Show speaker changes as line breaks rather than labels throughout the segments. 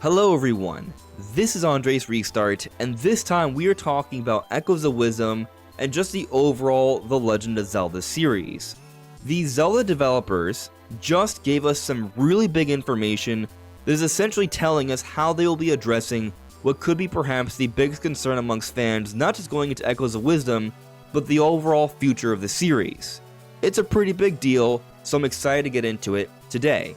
Hello everyone, this is AndresRestart, and this time we are talking about Echoes of Wisdom and just the overall The Legend of Zelda series. The Zelda developers just gave us some really big information that is essentially telling us how they will be addressing what could be perhaps the biggest concern amongst fans, not just going into Echoes of Wisdom, but the overall future of the series. It's a pretty big deal, so I'm excited to get into it today.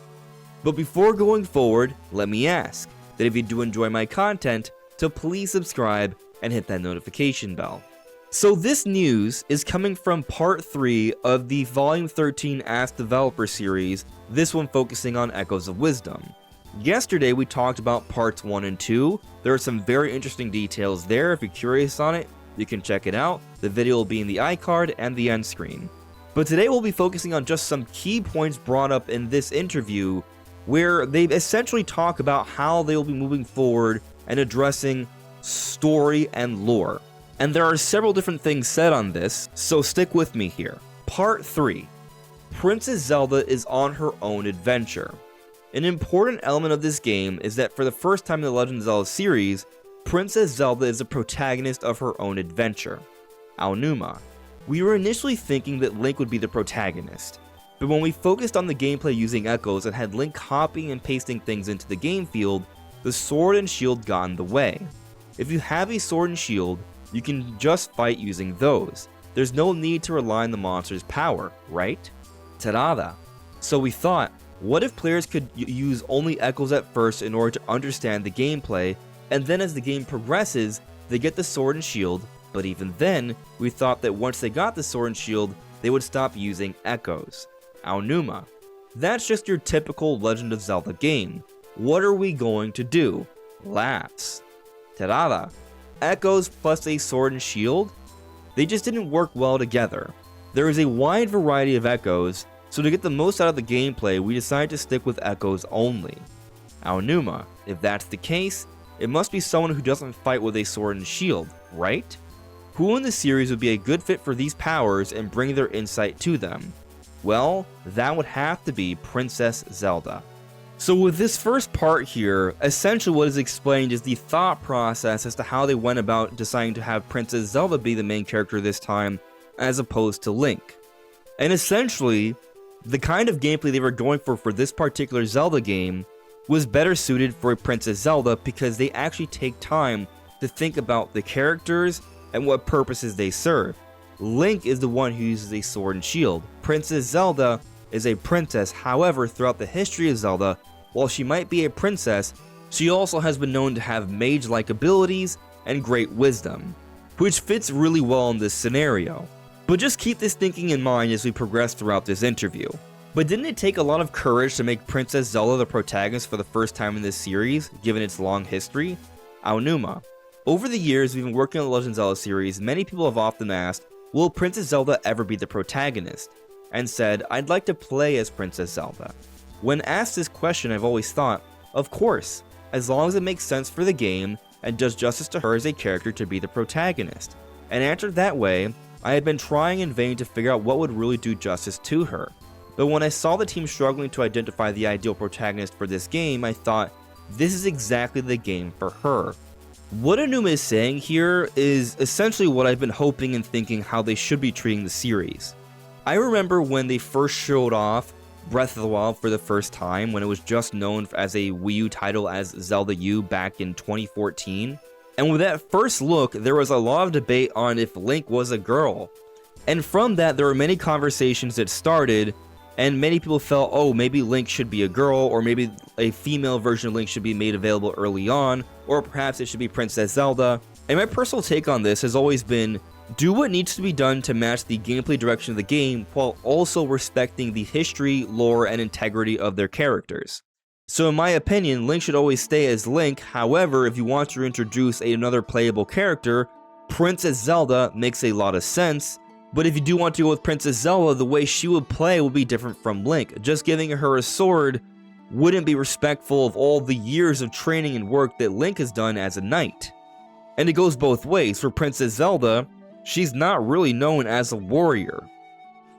But before going forward, let me ask that if you do enjoy my content, to please subscribe and hit that notification bell. So this news is coming from part 3 of the Volume 13 Ask Developer series, this one focusing on Echoes of Wisdom. Yesterday we talked about parts 1 and 2, there are some very interesting details there. If you're curious on it, you can check it out. The video will be in the iCard and the end screen. But today we'll be focusing on just some key points brought up in this interview, where they essentially talk about how they will be moving forward and addressing story and lore. And there are several different things said on this, so stick with me here. Part 3. Princess Zelda is on her own adventure. An important element of this game is that for the first time in the Legend of Zelda series, Princess Zelda is the protagonist of her own adventure. Aonuma. We were initially thinking that Link would be the protagonist, but when we focused on the gameplay using echoes and had Link copying and pasting things into the game field, the sword and shield got in the way. If you have a sword and shield, you can just fight using those. There's no need to rely on the monster's power, right? Ta-da! So we thought, what if players could use only echoes at first in order to understand the gameplay, and then as the game progresses, they get the sword and shield, but even then, we thought that once they got the sword and shield, they would stop using echoes. Aonuma. That's just your typical Legend of Zelda game. What are we going to do? Laughs. Ta-da! Echoes plus a sword and shield? They just didn't work well together. There is a wide variety of echoes, so to get the most out of the gameplay, we decided to stick with echoes only. Aonuma. If that's the case, it must be someone who doesn't fight with a sword and shield, right? Who in the series would be a good fit for these powers and bring their insight to them? Well, that would have to be Princess Zelda. So with this first part here, essentially what is explained is the thought process as to how they went about deciding to have Princess Zelda be the main character this time, as opposed to Link. And essentially, the kind of gameplay they were going for this particular Zelda game was better suited for Princess Zelda because they actually take time to think about the characters and what purposes they serve. Link is the one who uses a sword and shield. Princess Zelda is a princess, however, throughout the history of Zelda, while she might be a princess, she also has been known to have mage-like abilities and great wisdom, which fits really well in this scenario. But just keep this thinking in mind as we progress throughout this interview. But didn't it take a lot of courage to make Princess Zelda the protagonist for the first time in this series, given its long history? Aonuma. Over the years we've been working on the Legend of Zelda series, many people have often asked, will Princess Zelda ever be the protagonist? And said, I'd like to play as Princess Zelda. When asked this question, I've always thought, of course, as long as it makes sense for the game and does justice to her as a character to be the protagonist. And answered that way, I had been trying in vain to figure out what would really do justice to her. But when I saw the team struggling to identify the ideal protagonist for this game, I thought, this is exactly the game for her. What Aonuma is saying here is essentially what I've been hoping and thinking how they should be treating the series. I remember when they first showed off Breath of the Wild for the first time, when it was just known as a Wii U title as Zelda U back in 2014. And with that first look, there was a lot of debate on if Link was a girl. And from that, there were many conversations that started, and many people felt, oh, maybe Link should be a girl, or maybe a female version of Link should be made available early on, or perhaps it should be Princess Zelda. And my personal take on this has always been, do what needs to be done to match the gameplay direction of the game, while also respecting the history, lore, and integrity of their characters. So in my opinion, Link should always stay as Link. However, if you want to introduce another playable character, Princess Zelda makes a lot of sense. But if you do want to go with Princess Zelda, the way she would play will be different from Link. Just giving her a sword wouldn't be respectful of all the years of training and work that Link has done as a knight. And it goes both ways. For Princess Zelda, she's not really known as a warrior.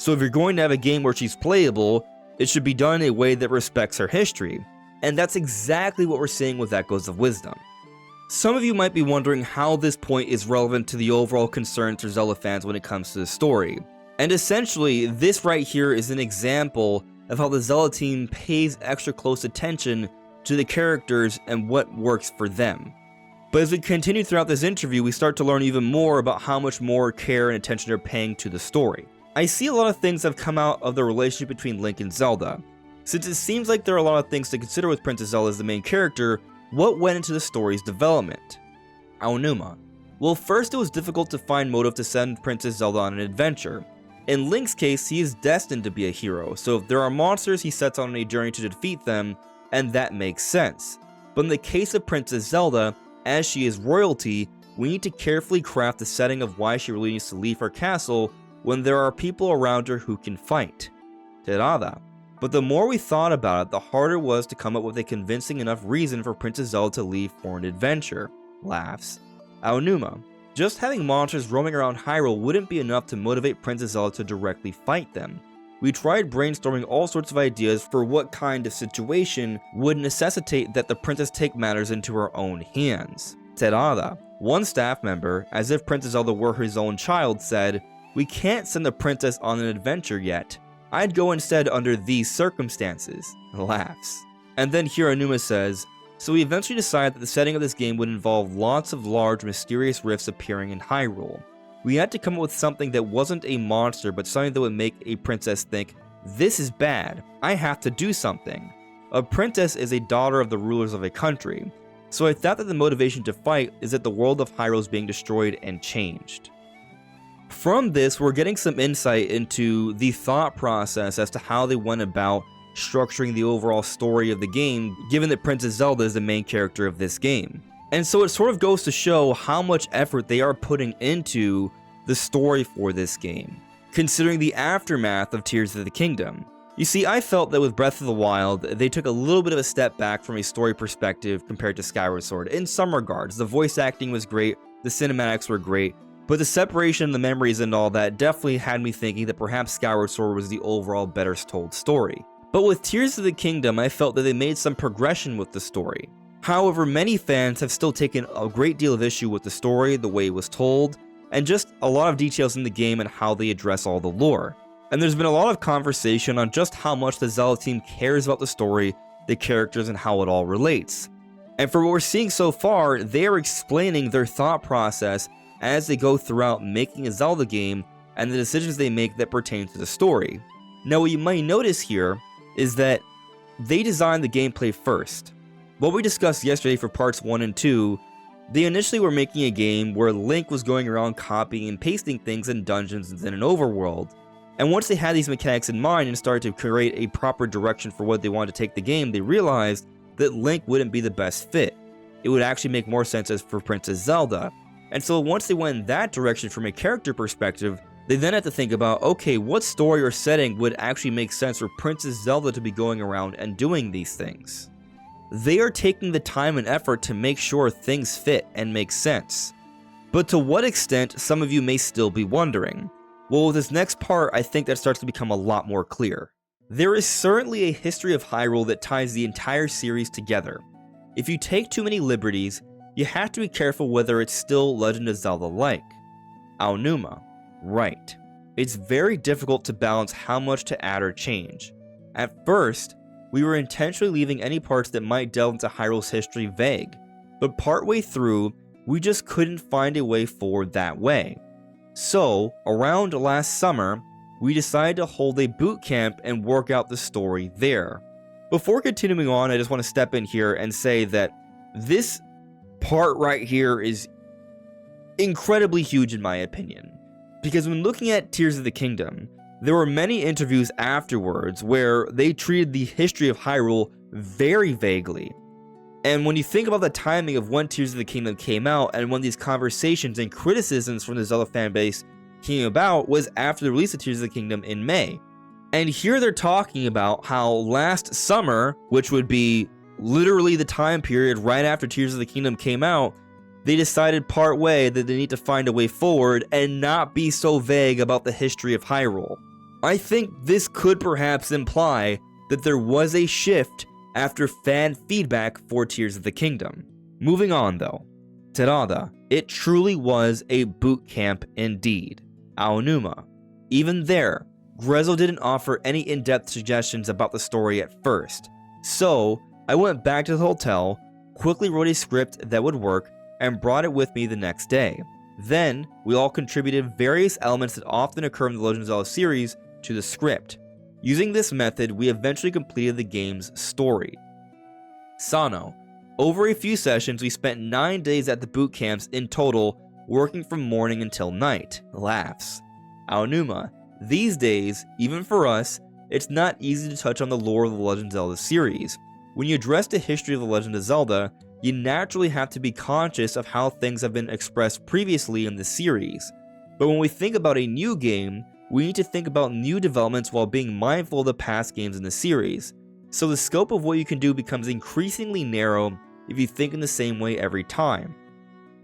So if you're going to have a game where she's playable, it should be done in a way that respects her history. And that's exactly what we're seeing with Echoes of Wisdom. Some of you might be wondering how this point is relevant to the overall concerns for Zelda fans when it comes to the story. And essentially, this right here is an example of how the Zelda team pays extra close attention to the characters and what works for them. But as we continue throughout this interview, we start to learn even more about how much more care and attention they're paying to the story. I see a lot of things that have come out of the relationship between Link and Zelda. Since it seems like there are a lot of things to consider with Princess Zelda as the main character, what went into the story's development? Aonuma. Well, first it was difficult to find motive to send Princess Zelda on an adventure. In Link's case, he is destined to be a hero, so if there are monsters, he sets on a journey to defeat them, and that makes sense. But in the case of Princess Zelda, as she is royalty, we need to carefully craft the setting of why she really needs to leave her castle when there are people around her who can fight. Ta-da. But the more we thought about it, the harder it was to come up with a convincing enough reason for Princess Zelda to leave for an adventure. Laughs. Aonuma. Just having monsters roaming around Hyrule wouldn't be enough to motivate Princess Zelda to directly fight them. We tried brainstorming all sorts of ideas for what kind of situation would necessitate that the princess take matters into her own hands. Ta-da. One staff member, as if Princess Zelda were his own child, said, "We can't send the princess on an adventure yet. I'd go instead under these circumstances." Laughs. And then here Aonuma says, "So we eventually decided that the setting of this game would involve lots of large mysterious rifts appearing in Hyrule. We had to come up with something that wasn't a monster, but something that would make a princess think, this is bad, I have to do something. A princess is a daughter of the rulers of a country, so I thought that the motivation to fight is that the world of Hyrule is being destroyed and changed." From this, we're getting some insight into the thought process as to how they went about structuring the overall story of the game, given that Princess Zelda is the main character of this game. And so it sort of goes to show how much effort they are putting into the story for this game, considering the aftermath of Tears of the Kingdom. You see, I felt that with Breath of the Wild, they took a little bit of a step back from a story perspective compared to Skyward Sword. In some regards, the voice acting was great, the cinematics were great, but the separation, the memories and all that definitely had me thinking that perhaps Skyward Sword was the overall better told story. But with Tears of the Kingdom, I felt that they made some progression with the story. However, many fans have still taken a great deal of issue with the story, the way it was told, and just a lot of details in the game and how they address all the lore. And there's been a lot of conversation on just how much the Zelda team cares about the story, the characters, and how it all relates. And for what we're seeing so far, they are explaining their thought process as they go throughout making a Zelda game and the decisions they make that pertain to the story. Now, what you might notice here is that they designed the gameplay first. What we discussed yesterday for parts 1 and 2, they initially were making a game where Link was going around copying and pasting things in dungeons and in an overworld. And once they had these mechanics in mind and started to create a proper direction for what they wanted to take the game, they realized that Link wouldn't be the best fit. It would actually make more sense as for Princess Zelda. And so once they went in that direction from a character perspective, they then had to think about, okay, what story or setting would actually make sense for Princess Zelda to be going around and doing these things? They are taking the time and effort to make sure things fit and make sense. But to what extent, some of you may still be wondering. Well, with this next part, I think that starts to become a lot more clear. There is certainly a history of Hyrule that ties the entire series together. If you take too many liberties, you have to be careful whether it's still Legend of Zelda-like. Aonuma. Right. It's very difficult to balance how much to add or change. At first, we were intentionally leaving any parts that might delve into Hyrule's history vague, but partway through, we just couldn't find a way forward that way. So, around last summer, we decided to hold a boot camp and work out the story there. Before continuing on, I just want to step in here and say that this part right here is incredibly huge in my opinion. Because when looking at Tears of the Kingdom, there were many interviews afterwards where they treated the history of Hyrule very vaguely. And when you think about the timing of when Tears of the Kingdom came out and when these conversations and criticisms from the Zelda fanbase came about was after the release of Tears of the Kingdom in May. And here they're talking about how last summer, which would be literally the time period right after Tears of the Kingdom came out, they decided part way that they need to find a way forward and not be so vague about the history of Hyrule. I think this could perhaps imply that there was a shift after fan feedback for Tears of the Kingdom. Moving on though, Terada, it truly was a boot camp indeed. Aonuma. Even there, Grezzo didn't offer any in-depth suggestions about the story at first, so I went back to the hotel, quickly wrote a script that would work, and brought it with me the next day. Then, we all contributed various elements that often occur in the Legend of Zelda series to the script. Using this method, we eventually completed the game's story. Sano. Over a few sessions, we spent 9 days at the boot camps in total, working from morning until night. Laughs. Aonuma. These days, even for us, it's not easy to touch on the lore of the Legend of Zelda series. When you address the history of the Legend of Zelda, you naturally have to be conscious of how things have been expressed previously in the series. But when we think about a new game, we need to think about new developments while being mindful of the past games in the series. So the scope of what you can do becomes increasingly narrow if you think in the same way every time.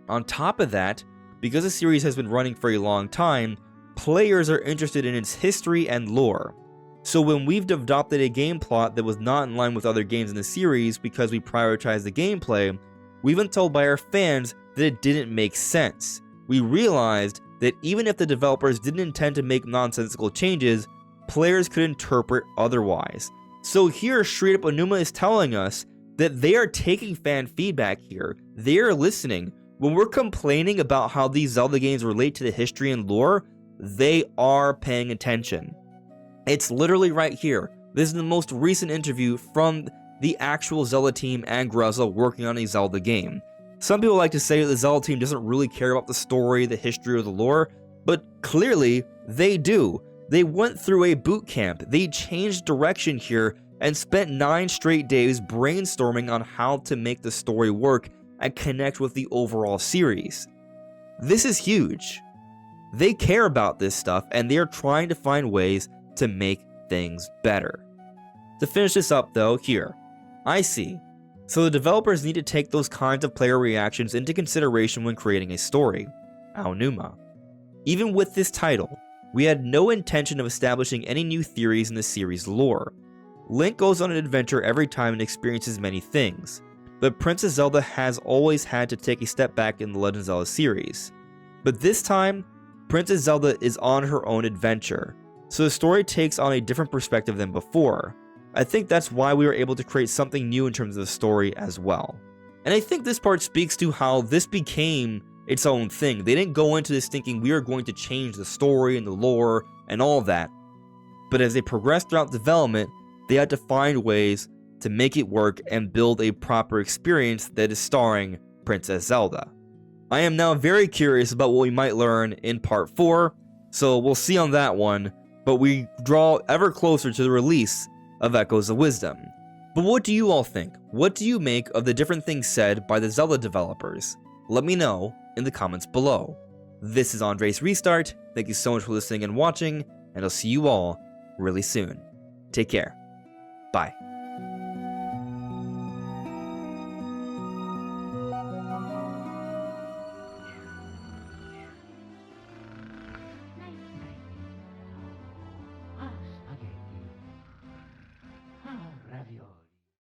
On top of that, because the series has been running for a long time, players are interested in its history and lore. So when we've adopted a game plot that was not in line with other games in the series because we prioritized the gameplay, we've been told by our fans that it didn't make sense. We realized that even if the developers didn't intend to make nonsensical changes, players could interpret otherwise. So here, straight up, Aonuma is telling us that they are taking fan feedback here. They are listening. When we're complaining about how these Zelda games relate to the history and lore, they are paying attention. It's literally right here. This is the most recent interview from the actual Zelda team and Grezzo working on a Zelda game. Some people like to say that the Zelda team doesn't really care about the story, the history, or the lore, but clearly they do. They went through a boot camp, they changed direction here, and spent 9 straight days brainstorming on how to make the story work and connect with the overall series. This is huge. They care about this stuff, and they are trying to find ways to make things better. To finish this up though, here, I see. So the developers need to take those kinds of player reactions into consideration when creating a story. Aonuma. Even with this title, we had no intention of establishing any new theories in the series lore. Link goes on an adventure every time and experiences many things, but Princess Zelda has always had to take a step back in the Legend of Zelda series. But this time, Princess Zelda is on her own adventure, so the story takes on a different perspective than before. I think that's why we were able to create something new in terms of the story as well. And I think this part speaks to how this became its own thing. They didn't go into this thinking we are going to change the story and the lore and all of that. But as they progressed throughout development, they had to find ways to make it work and build a proper experience that is starring Princess Zelda. I am now very curious about what we might learn in part 4, so we'll see on that one, but we draw ever closer to the release of Echoes of Wisdom. But what do you all think? What do you make of the different things said by the Zelda developers? Let me know in the comments below. This is AndresRestart. Thank you so much for listening and watching, and I'll see you all really soon. Take care. Bye.